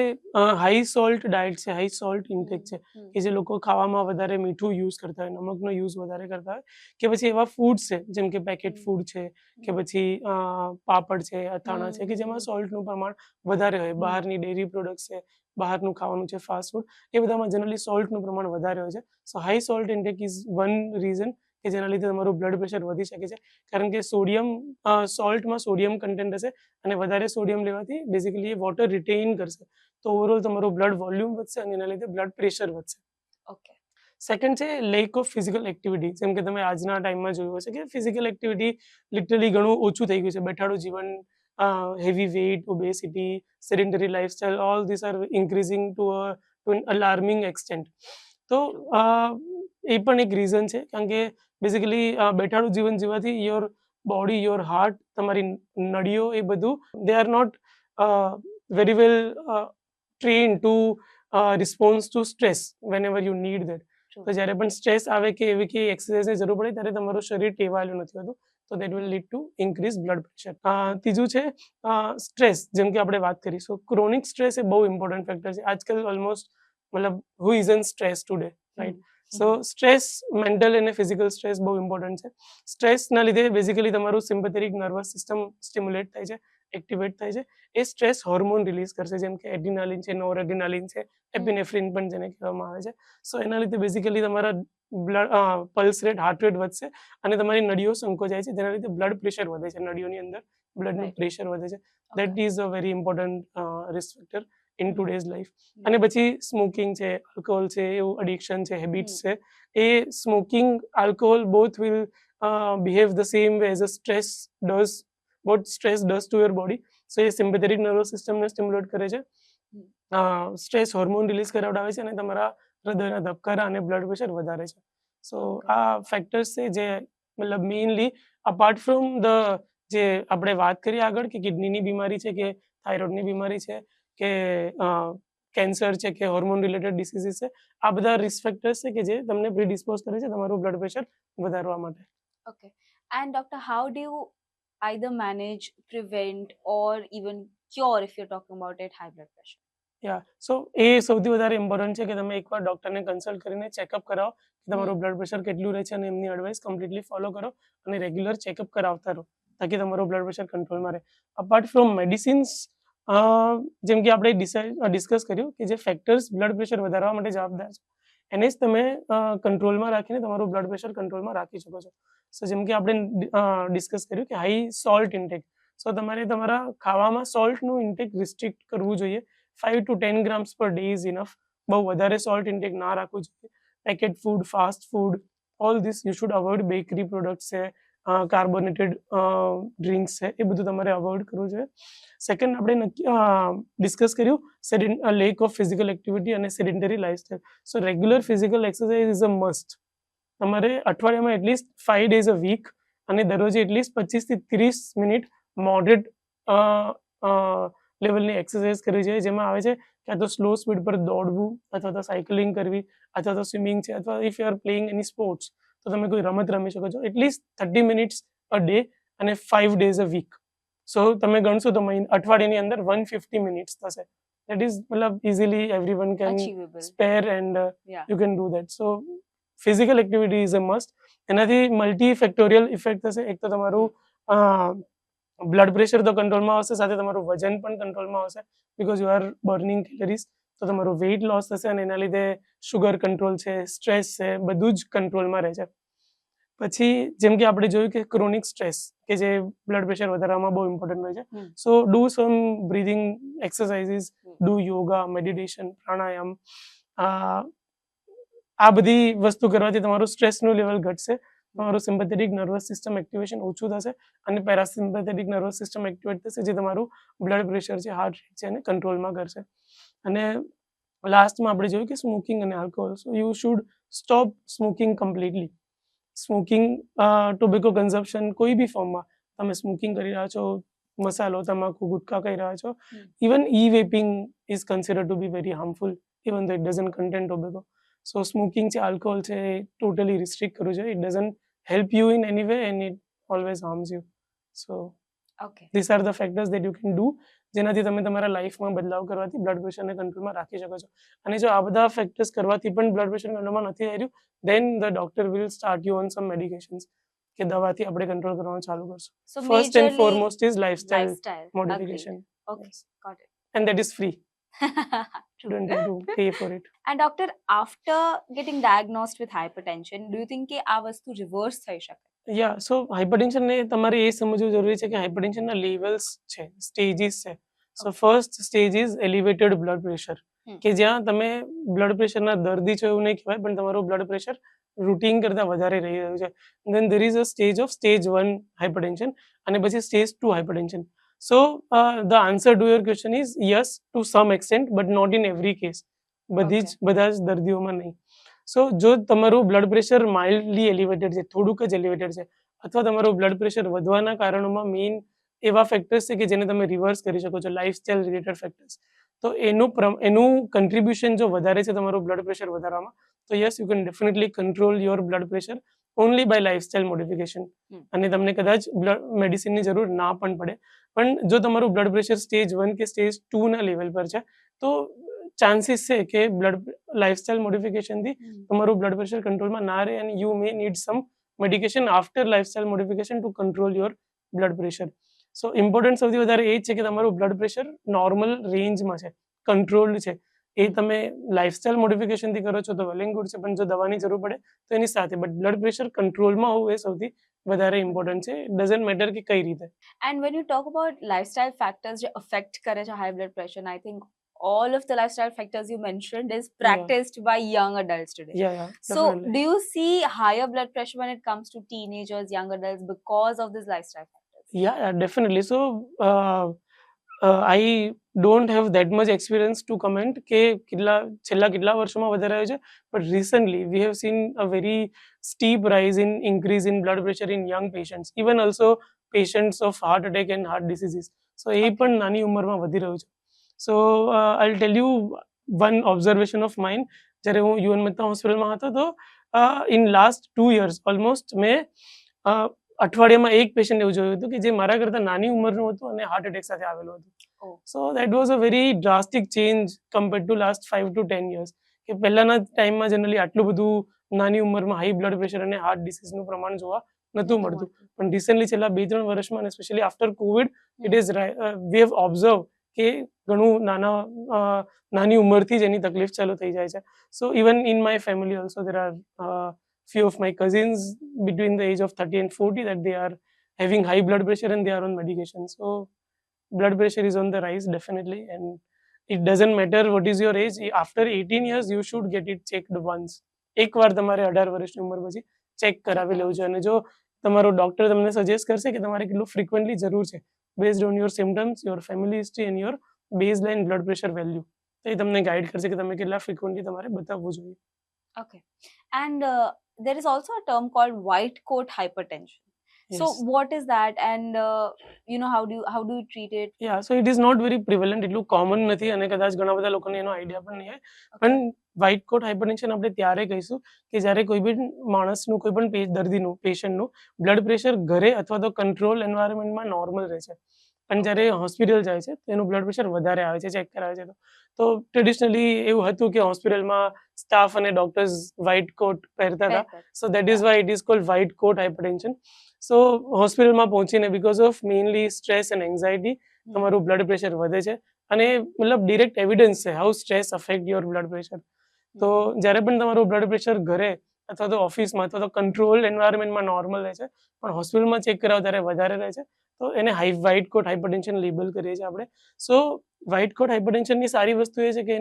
હાઈ સોલ્ટ ડાયટ છે, હાઈ સોલ્ટ ઇન્ટેક છે, કે જે લોકો ખાવામાં વધારે મીઠું યુઝ કરતા હોય, નમકનો યુઝ વધારે કરતા હોય, કે પછી એવા ફૂડ્સ છે જેમ કે પેકેટ ફૂડ છે, કે પછી પાપડ છે, અથાણા છે, કે જેમાં સોલ્ટનું પ્રમાણ વધારે હોય, બહારની ડેરી પ્રોડક્ટ્સ છે, બહારનું ખાવાનું છે, ફાસ્ટ ફૂડ, એ બધામાં જનરલી સોલ્ટનું પ્રમાણ વધારે હોય છે. So high salt intake is one reason કે જેના લીધે તમારું બ્લડ પ્રેશર વધી શકે છે. કારણ કે સોલ્ટમાં સોડિયમ કન્ટેન્ટ હશે અને વધારે સોડિયમ લેવાથી બેઝિકલી એ વોટર રિટેઇન કરશે, તો ઓવરઓલ તમારું બ્લડ વોલ્યુમ વધશે અને એના લીધે બ્લડ પ્રેશર વધશે. ઓકે. સેકન્ડ છે લેક ઓફ ફિઝિકલ એક્ટિવિટી. જેમ કે તમે આજના ટાઈમમાં જોયું હશે કે ફિઝિકલ એક્ટિવિટી લિટરલી ઘણું ઓછું થઈ ગયું છે. બેઠાડું જીવન, heavy weight, obesity, sedentary lifestyle, all this are increasing to an alarming extent. તો એ પણ એક રીઝન છે, કારણ કે બેઝિકલી બેઠાડું જીવન જીવવાથી યોર બોડી, યોર હાર્ટ, તમારી નળીઓ, એ બધું they are not very well trained to response to stress whenever you need that. તો જ્યારે પણ સ્ટ્રેસ આવે કે એવી કે એક્સરસાઇઝની જરૂર પડે ત્યારે તમારું શરીર ટેવાયેલું નથી હોતું, તો that will lead to increase blood pressure. ત્રીજું છે સ્ટ્રેસ. જેમ કે આપણે વાત કરી, સો ક્રોનિક સ્ટ્રેસ એ બહુ ઇમ્પોર્ટન્ટ ફેક્ટર છે. આજકાલ ઓલમોસ્ટ મતલબ who is in stress today, right? So stress, mental અને ફિઝિકલ સ્ટ્રેસ બહુ ઇમ્પોર્ટન્ટ છે. સ્ટ્રેસના લીધે બેઝિકલી તમારું સિમ્પેથેટિક નર્વસ સિસ્ટમ સ્ટિમ્યુલેટ થાય છે, એક્ટિવેટ થાય છે. એ સ્ટ્રેસ હોર્મોન રિલીઝ કરશે, જેમ કે એડ્રીનાલિન છે, નોરએડ્રીનાલિન છે, એપિનેફ્રિન પણ જેને કહેવામાં આવે છે. સો એના લીધે બેઝિકલી તમારા પલ્સ રેટ, હાર્ટ રેટ વધશે અને તમારી નળીઓ સંકોચાય છે, જેના લીધે બ્લડ પ્રેશર વધે છે, નળીઓની અંદર બ્લડનું પ્રેશર વધે છે. That is a very important risk factor in today's life. અને પછી સ્મોકિંગ છે, આલ્કોહોલ છે, એવું એડિક્શન છે, હેબિટ્સ છે, એ smoking, alcohol both will behave the same way as a stress does, what stress does to your body. So એ સિમ્પેથેટિક નર્વસ સિસ્ટમને સ્ટિમ્યુલેટ કરે છે, હમ. સ્ટ્રેસ હોર્મોન રિલીઝ કરાવડાવે છે અને તમારા હૃદયના ધબકારા અને બ્લડ પ્રેશર વધારે છે. So Okay. આ ફેક્ટર્સ છે જે મતલબ મેઇનલી અપાર્ટ ફ્રોમ ધ જે આપણે વાત કરીએ આગળ કે કિડનીની બીમારી છે કે થાઇરોઇડની બીમારી છે કે કેન્સર છે કે હોર્મોન રિલેટેડ ડિસીઝીસ છે, આ બધા રિસ્ક ફેક્ટર્સ છે કે જે તમને પ્રીડિસ્પોઝ કરે છે તમારું બ્લડ પ્રેશર વધારવા માટે. Okay. And doctor, how do you either manage, prevent, or even cure, if you're talking about it, high blood pressure? સો એ સૌથી વધારે ઇમ્પોર્ટન્ટ છે કે તમે એકવાર ડૉક્ટરને કન્સલ્ટ કરીને ચેકઅપ કરાવો કે તમારું બ્લડ પ્રેશર કેટલું રહે છે અને એમની એડવાઇસ કમ્પ્લીટલી ફોલો કરો અને રેગ્યુલર ચેકઅપ કરાવતા રહો તાકી તમારું બ્લડ પ્રેશર કંટ્રોલમાં રહે. અપાર્ટ ફ્રોમ મેડિસિન્સ, જેમ કે આપણે ડિસ્કસ કર્યું કે જે ફેક્ટર્સ બ્લડ પ્રેશર વધારવા માટે જવાબદાર છે એને જ તમે કંટ્રોલમાં રાખીને તમારું બ્લડ પ્રેશર કંટ્રોલમાં રાખી શકો છો. સો જેમ કે આપણે ડિસ્કસ કર્યું કે હાઈ સોલ્ટ ઇન્ટેક, સો તમારે તમારા ખાવામાં સોલ્ટનું ઇન્ટેક રિસ્ટ્રિક્ટ કરવું જોઈએ. 5 to 10 grams per day is enough. બહુ વધારે સોલ્ટ ઇન્ટેક ના રાખવું જોઈએ. Packet food, fast food, all this you should avoid. Bakery products છે, કાર્બોનેટેડ ડ્રિંક્સ છે, એ બધું તમારે અવોઇડ કરવું જોઈએ. સેકન્ડ, આપણે ડિસ્કસ કર્યું લેક ઓફ ફિઝિકલ એક્ટિવિટી અને sedentary lifestyle. So regular physical exercise is a must. તમારે અઠવાડિયામાં એટલીસ્ટ 5 days a week અને દરરોજ એટલીસ્ટ 25 થી 30 મિનિટ મોડરેટ લેવલની એક્સરસાઇઝ કરવી જોઈએ, જેમાં આવે છે કાં તો સ્લો સ્પીડ પર દોડવું અથવા તો સાયકલિંગ કરવી અથવા તો સ્વિમિંગ છે અથવા if you are playing any sports તો તમે કોઈ રમત રમી શકો છો. એટલીસ્ટ 30 minutes a day અને 5 days a week. સો તમે ગણશો તો અઠવાડિયાની અંદર 150 minutes થશે. દેટ ઇઝ મતલબ easily everyone can Achievable. Spare and Yeah. You can do that. So physical activity is a must. એનાથી મલ્ટી ફેક્ટોરિયલ ઇફેક્ટ થશે. એક તો તમારું બ્લડ પ્રેશર તો કંટ્રોલમાં આવશે, સાથે તમારું વજન પણ કંટ્રોલમાં આવશે because you are burning calories. તો તમારું વેઇટ લોસ થશે અને એના લીધે શુગર કંટ્રોલ છે, સ્ટ્રેસ છે, બધું જ કંટ્રોલમાં રહે છે. પછી જેમ કે આપણે જોયું કે ક્રોનિક સ્ટ્રેસ કે જે બ્લડ પ્રેશર વધારવામાં બહુ ઇમ્પોર્ટન્ટ હોય છે. So do some breathing exercises, do yoga, meditation, pranayama. આ બધી વસ્તુ કરવાથી તમારું સ્ટ્રેસનું લેવલ ઘટશે, તમારું સિમ્પેથેટિક નર્વસ સિસ્ટમ એક્ટિવેશન ઓછું થશે અને પેરાસિમ્પેથેટિક નર્વસ સિસ્ટમ એક્ટિવેટ થશે, જે તમારું બ્લડ પ્રેશર છે, હાર્ટ રેટ છે એને કંટ્રોલમાં કરશે. અને લાસ્ટમાં આપણે જોયું કે સ્મોકિંગ અને alcohol. So you should stop smoking completely. Smoking, tobacco consumption કોઈ બી ફોર્મમાં તમે સ્મોકિંગ કરી રહ્યા છો, મસાલો, તમાકુ, ગુટખા કરી રહ્યા છો, even e vaping is considered to be very harmful even though it doesn't contain tobacco. So smoking છે, આલ્કોહોલ છે, એ ટોટલી રિસ્ટ્રિક્ટ કરવું જોઈએ. It doesn't help you in any way and it always harms you. So Okay. This are the factors that you can do, જેનાથી તમે તમારા લાઈફમાં બદલાવ કરવાથી બ્લડ પ્રેશરને કંટ્રોલમાં રાખી શકો છો. અને જો આ બધા ફેક્ટર્સ કરવાથી પણ બ્લડ પ્રેશર કંટ્રોલમાં નથી આવી રહ્યું, then the doctor will start you on some medications કે દવાથી આપણે કંટ્રોલ કરવાનું ચાલુ કરશું. So first and majorly foremost is lifestyle lifestyle. modification. Agreed. Okay. Yes. Got it. And that is free. You True. don't have to pay for it. And doctor, after getting diagnosed with hypertension, do you think કે આ વસ્તુ reverse થઈ શકે? સો હાઇપરટેન્શનને તમારે એ સમજવું જરૂરી છે કે હાઇપરટેન્શનના લેવલ્સ છે, સ્ટેજીસ છે. So first stage is elevated blood pressure, કે જ્યાં તમે બ્લડ પ્રેશરના દર્દી છો એવું નહીં કહેવાય, પણ તમારું બ્લડ પ્રેશર રૂટીન કરતાં વધારે રહી રહ્યું છે. Then there is a stage of stage 1 hypertension અને પછી stage 2 hypertension. So the answer to your question is yes to some extent but not in every case. બધા જ દર્દીઓમાં નહીં. સો જો તમારું બ્લડ પ્રેશર માઇલ્ડલી એલિવેટેડ છે, થોડુંક જ એલિવેટેડ છે, અથવા તમારું બ્લડ પ્રેશર વધવાના કારણોમાં મેઇન એવા ફેક્ટર્સ છે કે જેને તમે રિવર્સ કરી શકો છો, લાઇફસ્ટાઇલ રિલેટેડ ફેક્ટર્સ, તો એનું કન્ટ્રીબ્યુશન જો વધારે છે તમારું બ્લડ પ્રેશર વધારવામાં, તો yes you can definitely control your blood pressure only by lifestyle modification. અને તમને કદાચ મેડિસિનની જરૂર ના પણ પડે. પણ જો તમારું બ્લડ પ્રેશર સ્ટેજ 1 કે સ્ટેજ 2 ના લેવલ પર છે, તો ચાન્સીસ છે કે લાઇફસ્ટાઇલ મોડિફિકેશનથી તમારું બ્લડ પ્રેશર કંટ્રોલમાં ના રહે અને you may need some medication after lifestyle modification two control your blood pressure. So important સૌથી વધારે એ જ છે કે તમારું બ્લડ પ્રેશર નોર્મલ રેન્જમાં છે, કંટ્રોલ્ડ છે. એ તમે લાઇફસ્ટાઇલ મોડિફિકેશનથી કરો છો તો વેલ એન્ડ ગુડ છે, પણ જો દવાની જરૂર પડે તો એની સાથે, બટ બ્લડ પ્રેશર કંટ્રોલમાં હોવું એ સૌથી વધારે ઇમ્પોર્ટન્ટ છે. ઇટ ડઝન્ટ મેટર કે કઈ રીતે. And when you talk about lifestyle factors જે affect કરે છે high blood pressure, I think all of the lifestyle factors you mentioned is practiced by young adults today. So definitely. do you see higher blood pressure when it comes to teenagers, young adults because of these lifestyle factors? Yeah, definitely. So I don't have that much experience to comment કે છેલ્લા કેટલા વર્ષોમાં વધારે આવ્યો છે, but recently we have seen a very steep rise in increase in blood pressure in young patients, even also patients of heart attack and heart diseases. So એ Okay. પણ નાની ઉંમરમાં વધી રહ્યું છે. So I tell you one observation of mind. જ્યારે હું યુએન મહેતા હોસ્પિટલમાં હતો તો ઇન લાસ્ટ 2 years ઓલમોસ્ટ મેં અઠવાડિયામાં એક પેશન્ટ એવું જોયું હતું કે જે મારા કરતાં નાની ઉંમરનું હતું અને હાર્ટ અટેક સાથે આવેલું હતું. Oh. So that was a very drastic change compared to last 5 to 10 years. કે પહેલાના ટાઈમમાં જનરલી આટલું બધું નાની ઉંમરમાં હાઈ બ્લડ પ્રેશર અને હાર્ટ ડિસીઝનું પ્રમાણ જોવા નહોતું મળતું. પણ રિસન્ટલી છેલ્લા 2-3 વર્ષમાં અને specially after Covid it is we have observe કે ઘણું નાની ઉંમરથી જ એની તકલીફ ચાલુ થઈ જાય છે. સો even in my family also there are few of my cousins between the age of 30 and 40 that they are having high blood pressure and they are on medication. So blood pressure is on the rise definitely, and it doesn't matter what is your age. After 18 years you should get it checked once. એકવાર તમારે 18 વર્ષની ઉંમર પછી ચેક કરાવી લેવું છે, અને જો તમારો ડોક્ટર તમને સજેસ્ટ કરશે કે તમારે કેટલું ફ્રીક્વન્ટલી જરૂર છે based on your symptoms, your family history and your baseline blood pressure value, તો એ તમને ગાઈડ કરશે કે તમે કેટલા ફ્રીક્વન્ટલી તમારે બતાવવું જોઈએ. Okay. And there is also a term called white coat hypertension. So Yes. what is that, and how do you treat it? Yeah, so it is not very prevalent, એટલું કોમન નથી અને કદાચ ઘણા બધા લોકોને એનો આઈડિયા પણ નહીં હોય. પણ વ્હાઇટ કોટ હાઇપરટેન્શન આપણે ત્યારે કહીશું કે જ્યારે કોઈ પણ માણસનું, કોઈ પણ દર્દીનું, પેશન્ટનું બ્લડ પ્રેશર ઘરે અથવા તો કંટ્રોલ એન્વાયરમેન્ટમાં નોર્મલ રહે છે, પણ જ્યારે હોસ્પિટલ જાય છે તો એનું બ્લડ પ્રેશર વધારે આવે છે ચેક કરાવે છે. તો ટ્રેડિશનલી એવું હતું કે હોસ્પિટલમાં સ્ટાફ અને ડોક્ટર્સ વ્હાઇટ કોટ પહેરતા હતા. So that is why it is called white coat hypertension. So હોસ્પિટલમાં પહોંચીને because of mainly stress and anxiety તમારું બ્લડ પ્રેશર વધે છે, અને મતલબ ડિરેક્ટ એવિડન્સ છે how stress affect your blood pressure. તો જ્યારે પણ તમારું બ્લડ પ્રેશર ઘરે અથવા તો ઓફિસમાં અથવા તો કંટ્રોલ એન્વાયરમેન્ટમાં નોર્મલ રહે છે પણ હોસ્પિટલમાં ચેક કરાવો ત્યારે વધારે રહે છે, તો એને વ્હાઇટ કોટ હાઇપરટેન્શન લેબલ કરીએ છીએ આપણે. સો વ્હાઇટ કોટ હાઇપરટેન્શનની સારી વસ્તુ એ છે કે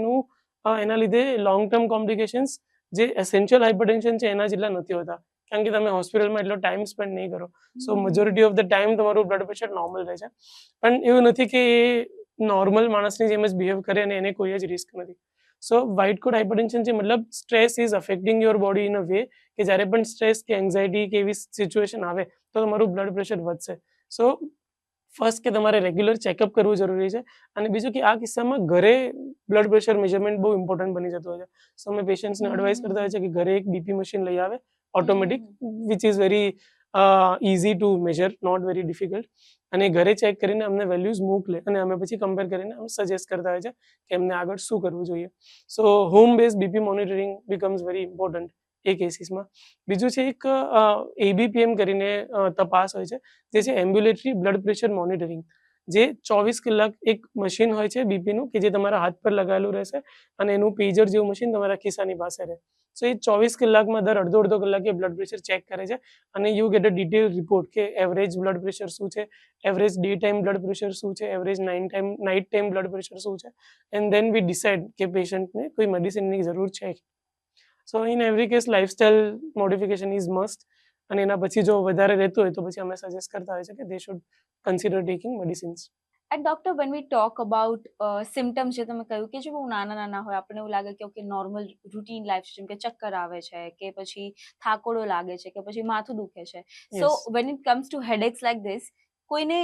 એના લીધે લોંગ ટર્મ કોમ્પ્લિકેશન્સ જે એસેન્શિયલ હાઇપરટેન્શન છે એના જેટલા નથી હોતા, કારણ કે તમે હોસ્પિટલમાં એટલો ટાઈમ સ્પેન્ડ નહીં કરો. સો મેજોરિટી ઓફ ધ ટાઈમ તમારું બ્લડ પ્રેશર નોર્મલ રહે છે. પણ એવું નથી કે એ નોર્મલ માણસની જેમ જ બિહેવ કરે અને એને કોઈ જ રિસ્ક નથી. સો વ્હાઇટ કોટ હાઇપરટેન્શન છે મતલબ stress is affecting your body in a way કે જ્યારે પણ સ્ટ્રેસ કે એન્ઝાયટી કે એવી સિચ્યુએશન આવે તો તમારું બ્લડ પ્રેશર વધશે. સો ફર્સ્ટ કે તમારે રેગ્યુલર ચેકઅપ કરવું જરૂરી છે, અને બીજું કે આ કિસ્સામાં ઘરે બ્લડ પ્રેશર મેજરમેન્ટ બહુ ઇમ્પોર્ટન્ટ બની જતું હોય છે. સો અમે પેશન્ટ્સને એડવાઇસ કરતા હોય છે કે ઘરે એક બીપી મશીન લઈ આવે automatic, which is very easy to measure, not very difficult, અને ઘરે ચેક કરીને અમને વેલ્યુઝ મોકલે અને અમે પછી કમ્પેર કરીને અમે સજેસ્ટ કરતા હોય છે કે એમને આગળ શું કરવું જોઈએ. So home base BP monitoring becomes very important એ કેસીસમાં. બીજું છે એક ABPM કરીને તપાસ હોય છે જે છે એમ્બ્યુલેટરી બ્લડ પ્રેશર મોનિટરિંગ, જે 24 કલાક એક મશીન હોય છે બીપીનું કે જે તમારા હાથ પર લગાવેલું રહેશે અને એનું પેજર જેવું મશીન તમારા ખિસ્સાની પાસે રહે. સો એ 24 કલાકમાં દર અડધો કલાકે બ્લડ પ્રેશર ચેક કરે છે અને you get a detail report કે એવરેજ બ્લડ પ્રેશર શું છે, average day time blood pressure શું છે, average night time blood pressure શું છે, એન્ડ દેન વી ડિસાઇડ કે પેશન્ટને કોઈ મેડિસિનની જરૂર છે. સો in every case lifestyle modification is must, અને એના પછી જો વધારે રહેતું હોય તો પછી અમે સજેસ્ટ કરતા હોય છે કે they should consider taking medicines. And doctor, when we talk about symptoms, જે તમે કહ્યું કે જે બહુ નાના હોય, આપણને એવું લાગે કે ઓકે નોર્મલ રૂટીન લાઈફ છે, જેમ કે ચક્કર આવે છે કે પછી થાકોડો લાગે છે કે પછી માથું દુખે છે. સો when it comes to headaches like this, કોઈને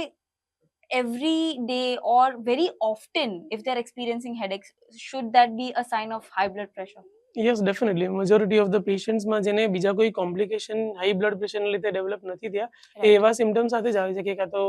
every day or very often if they are experiencing headaches, should that be a sign of high blood pressure? Yes, definitely. Majority of the પેશન્ટ્સમાં જેને બીજા કોઈ કોમ્પ્લિકેશન હાઈ બ્લડ પ્રેશરના લીધે ડેવલપ નથી થયા, એ એવા સિમ્ટમ્સ સાથે જ આવે છે કે કાં તો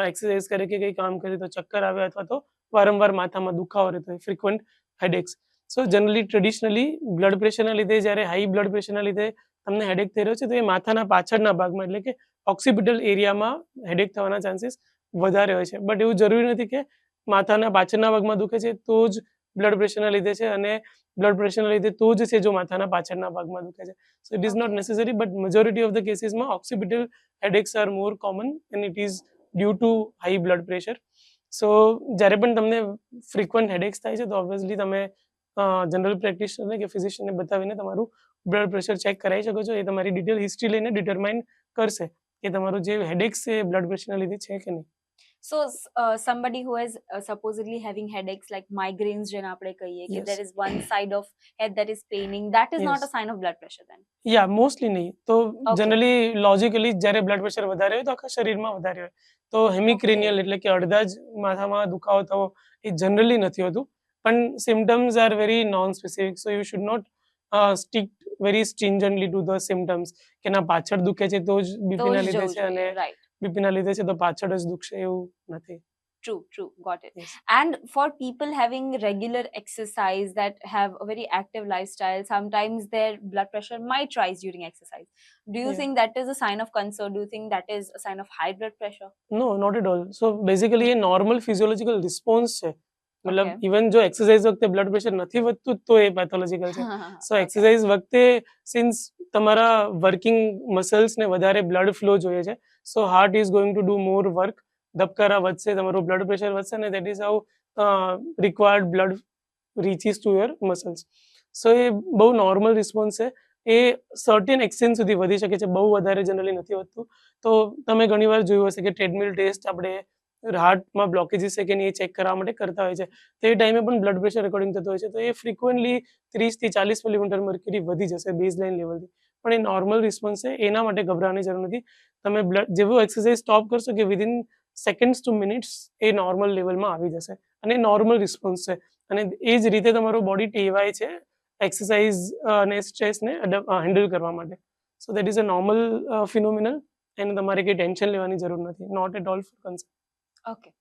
એક્સરસાઇઝ કરે કે કંઈ કામ કરે તો ચક્કર આવે અથવા તો વારંવાર માથામાં દુખાવો રહેતો હોય, ફ્રિક્વન્ટ હેડેક્સ. સો જનરલી ટ્રેડિશનલી બ્લડ પ્રેશરના લીધે જ્યારે હાઈ બ્લડ પ્રેશરના લીધે તમને હેડેક થઈ રહ્યો છે તો એ માથાના પાછળના ભાગમાં એટલે કે ઓક્સિપિટલ એરિયામાં હેડેક થવાના ચાન્સીસ વધારે હોય છે. બટ એવું જરૂરી નથી કે માથાના પાછળના ભાગમાં દુખે છે તો જ બ્લડ પ્રેશરના લીધે છે અને બ્લડ પ્રેશરના લીધે તો જ છે જો માથાના પાછળના ભાગમાં દુખે છે. So it is not necessary, but majority of the કેસીસમાં occipital headaches are more common and it is due to high blood pressure. So જ્યારે પણ તમને ફ્રિક્વન્ટ હેડેક્સ થાય છે તો ઓબ્વિયસલી તમે જનરલ પ્રેક્ટિશનરને કે ફિઝિશિયનને બતાવીને તમારું બ્લડ પ્રેશર ચેક કરાવી શકો છો. એ તમારી ડિટેલ હિસ્ટ્રી લઈને ડિટરમાઇન કરશે કે તમારું જે હેડેક્સ છે એ બ્લડ પ્રેશરના લીધે છે કે નહીં. So somebody who is supposedly having headaches like migraines જેને આપણે કહીએ કે Yes. there is one side of head that is paining, that is not Yes. a sign of blood pressure then. Yeah mostly નહીં તો Okay. જનરલી લોજિકલી જ્યારે બ્લડ પ્રેશર વધારે હોય તો આખા શરીરમાં વધારે હોય તો હેમિક્રેનિયલ એટલે કે અડધા જ માથામાં દુખાવો થવો એ જનરલી નથી હોતું પણ symptoms are very nonspecific so you should not stick very stringently to the symptoms કે ના પાછળ દુખે છે તો જ તો બીપીના જ લીધે જવું છે અને જોઈએ, right. બીપીના લીધે છે તો પાછળ જ દુખશે એવું નથી. True, got it. Yes. And for people having regular exercise that have a very active lifestyle, sometimes their blood pressure might rise during exercise. Do you Yeah. think that is a sign of concern? Do you think that is a sign of high blood pressure? No not at all so basically એ નોર્મલ ફિઝિયોલોજીકલ રિસ્પોન્સ છે મતલબ Okay. ઇવન જો એક્સરસાઇઝ વખતે બ્લડ પ્રેશર નથી વધતું તો એ પેથોલોજીકલ છે સો Okay. એક્સરસાઇઝ વખતે સિન્સ તમારા વર્કિંગ મસલ્સને વધારે બ્લડ ફ્લો જોઈએ છે so heart is going to do more work ધબકારા વધશે તમારું બ્લડ પ્રેશર વધશે ને that is how required blood reaches to your muscles so એ બહુ નોર્મલ રિસ્પોન્સ છે એ સર્ટેન એક્સટેન્ટ સુધી વધી શકે છે બહુ વધારે જનરલી નથી વધતું તો તમે ઘણીવાર જોયું હશે કે ટ્રેડમિલ ટેસ્ટ આપણે હાર્ટમાં બ્લોકેજીસ છે કે નહીં એ ચેક કરવા માટે કરતા હોય છે તો એ ટાઈમે પણ બ્લડ પ્રેશર રેકોર્ડિંગ થતું હોય છે તો એ ફ્રિકવન્ટલી 30 થી 40 મિલીમીટર મર્ક્યુરી વધી જશે બેઝલાઇન લેવલથી પણ એ નોર્મલ રિસ્પોન્સ છે એના માટે ગભરાવાની જરૂર નથી તમે બ્લડ જેવું એક્સરસાઇઝ સ્ટોપ કરશો કે વિધિન સેકન્ડ્સ ટુ મિનિટ્સ એ નોર્મલ લેવલમાં આવી જશે અને નોર્મલ રિસ્પોન્સ છે અને એ જ રીતે તમારું બોડી ટેવાય છે એક્સરસાઇઝ અને સ્ટ્રેસને હેન્ડલ કરવા માટે so that is a normal phenomenal અને તમારે કંઈ ટેન્શન લેવાની જરૂર નથી not at all for concern. Okay.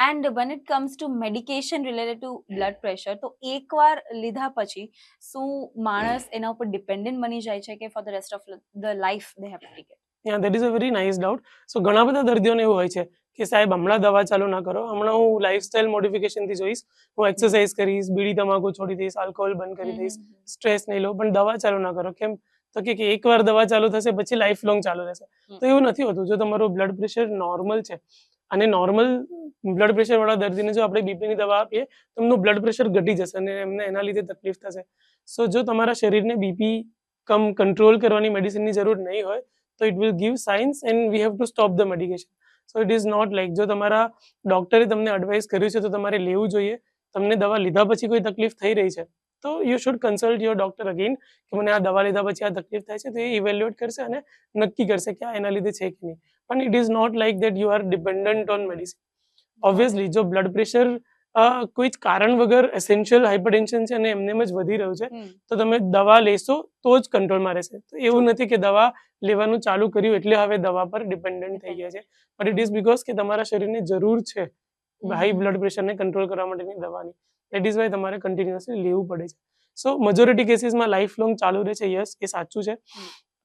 And when it comes to medication related to blood pressure, તો એકવાર લીધા પછી શું માણસ એના ઉપર ડિપેન્ડન્ટ બની જાય છે કે for the rest of the life they have to take it? Yeah, that is a very nice doubt. So ઘણા બધા દર્દીઓને એવું હોય છે કે સાહેબ હમણાં દવા ચાલુ ના કરો હમણાં હું લાઇફસ્ટાઇલ મોડિફિકેશનથી જોઈશ હું એક્સરસાઇઝ કરીશ બીડી તમાકુ છોડી દઈશ આલ્કોહોલ બંધ કરી દઈશ સ્ટ્રેસ નહીં લો પણ દવા ચાલુ ના કરો કેમ તો કે એકવાર દવા ચાલુ થશે પછી લાઈફ લોંગ ચાલુ રહેશે તો એવું નથી હોતું જો તમારું બ્લડ પ્રેશર નોર્મલ છે અને નોર્મલ બ્લડ પ્રેશર વાળા દર્દીને જો આપણે બીપીની દવા આપીએ તો એમનું બ્લડ પ્રેશર ઘટી જશે અને એમને એના લીધે તકલીફ થશે સો જો તમારા શરીરને બીપી કમ કંટ્રોલ કરવાની મેડિસિનની જરૂર નહીં હોય તો it will give signs and we have to stop the medication so it is not like જો તમારા ડૉક્ટરે તમને એડવાઇસ કર્યું છે તો તમારે લેવું જોઈએ તમને દવા લીધા પછી કોઈ તકલીફ થઈ રહી છે તો you should consult your doctor again કે મને આ દવા લીધા પછી આ તકલીફ થાય છે તો એ ઇવેલ્યુએટ કરશે અને નક્કી કરશે કે આ એના લીધે છે કે નહીં પણ it is not like that you are dependent on medicine obviously જો બ્લડ પ્રેશર કોઈ જ કારણ વગર એસેન્શિયલ હાઇપરટેન્શન છે અને એમને જ વધી રહ્યું છે તો તમે દવા લેશો તો જ કંટ્રોલમાં રહેશે તો એવું નથી કે દવા લેવાનું ચાલુ કર્યું એટલે હવે દવા પર ડિપેન્ડન્ટ થઈ ગયા છે બટ ઇટ ઇઝ બીકોઝ કે તમારા શરીરને જરૂર છે હાઈ બ્લડ પ્રેશરને કંટ્રોલ કરવા માટેની દવાની દેટ ઇઝ વાય તમારે કન્ટિન્યુઅસલી લેવું પડે છે સો મેજોરિટી કેસીસમાં લાઈફ લોંગ ચાલુ રહે છે યસ એ સાચું છે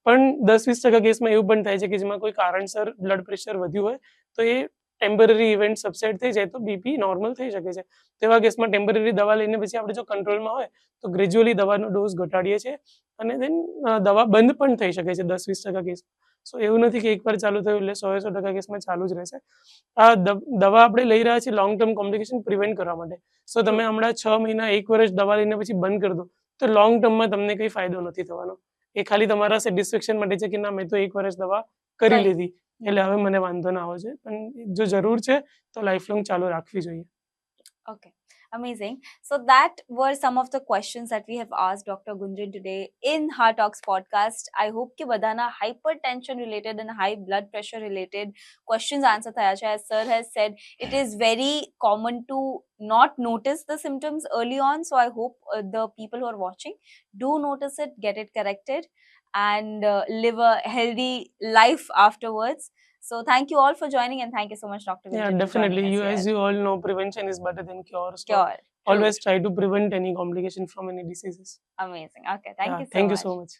પણ 10-20% કેસમાં એવું પણ થાય છે કે જેમાં કોઈ કારણસર બ્લડ પ્રેશર વધ્યું હોય તો એ ટેમ્પરરી ઇવેન્ટ સબસેટ થઈ જાય તો બીપી નોર્મલ થઈ શકે છે તેવા કેસમાં ટેમ્પરરી દવા લઈને પછી આપણે જો કંટ્રોલમાં હોય તો ગ્રેજ્યુઅલી દવાનો ડોઝ ઘટાડીએ છીએ અને દેન દવા બંધ પણ થઈ શકે છે 10-20% કેસ સો એવું નથી કે એકવાર ચાલુ થયું એટલે 100% કેસમાં ચાલુ જ રહેશે આ દવા આપણે લઈ રહ્યા છીએ લોંગ ટર્મ કોમ્પ્લિકેશન પ્રિવેન્ટ કરવા માટે સો તમે હમણાં 6 મહિના 1 વર્ષ દવા લઈને પછી બંધ કરી દો તો લોંગ ટર્મમાં તમને કંઈ ફાયદો નથી થવાનો એ ખાલી તમારા સેટિસ્ફેક્શન માટે છે કે ના મેં તો 1 વર્ષ દવા કરી લીધી એટલે હવે મને વાંધો ના આવે છે પણ જો જરૂર છે તો લાઈફ લોંગ ચાલુ રાખવી જોઈએ. Okay, amazing. So that were some of the questions that we have asked Dr. Gunjan today in Heart Talks podcast. I hope કે બધાના hypertension related and high blood pressure related questions answer થયા છે. As sir has said, it is very common to not notice the symptoms early on. So I hope the people who are watching do notice it, get it corrected, and live a healthy life afterwards. So thank you all for joining and thank you so much, Dr. Gunjan. Yeah, for definitely. joining us You, here. as you all know, prevention is better than cure. So Cure. always try to prevent any complication from any diseases. Amazing. Okay, thank you so Thank much. you so much.